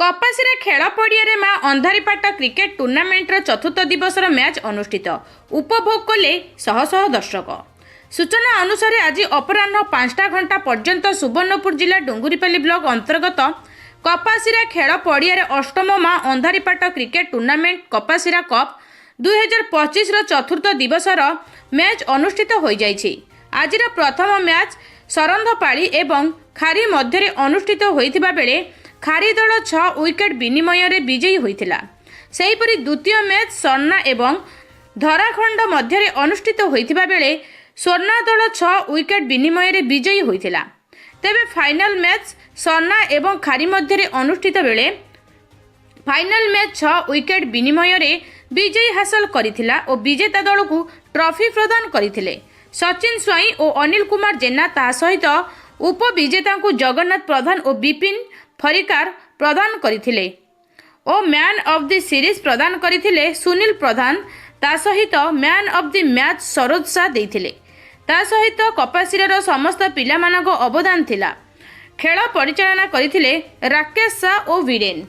कपासीरे खेल पड़िया माँ अंधारीपाट क्रिकेट टूर्नामेंटर चतुर्थ दिवसर मैच अनुष्ठित उपभोग कले शह शह दर्शक। सूचना अनुसार आज अपराह्न 5टा घंटा पर्यंत सुवर्णपुर जिला डुंगुरीपाली ब्लॉक अंतर्गत कपासीरा खेल पड़िया अष्टम माँ अंधारीपाट क्रिकेट टूर्नामेंट कपासीरा कप 2025 चतुर्थ दिवसर मैच अनुष्ठित हो जाइछि। आज प्रथम मैच सरंधपाली एवं खारी मध्य अनुष्ठित होइथिबा बेले खारी दल 6 विकेट विनिमय विजयी होइथिला। सेहीपरि द्वितीय मैच स्वर्णा एवं धराखंड मध्य अनुष्ठित होइथिबा बेले स्वर्णा दल 6 विकेट विनिमय विजयी होइथिला। तेबे फाइनल मैच स्वर्णा एवं खारी मध्य अनुष्ठित बेले फाइनल मैच 6 विकेट विनिमय विजयी हासिल करिथिला और विजेता दल को ट्रॉफी प्रदान करथिले। सचिन स्वाई और अनिल कुमार जेना ता सहित उपविजेता को जगन्नाथ प्रधान और विपिन फरिकार प्रदान करथिले और मैन ऑफ द सीरीज प्रदान करथिले सुनील प्रधान। ता सहित man of the match Saroj Shah देथिले। ता सहित कपासीरार समस्त पिलामानक अवदान थिला। खेल परिचालना करथिले राकेश शाह और वीरेन।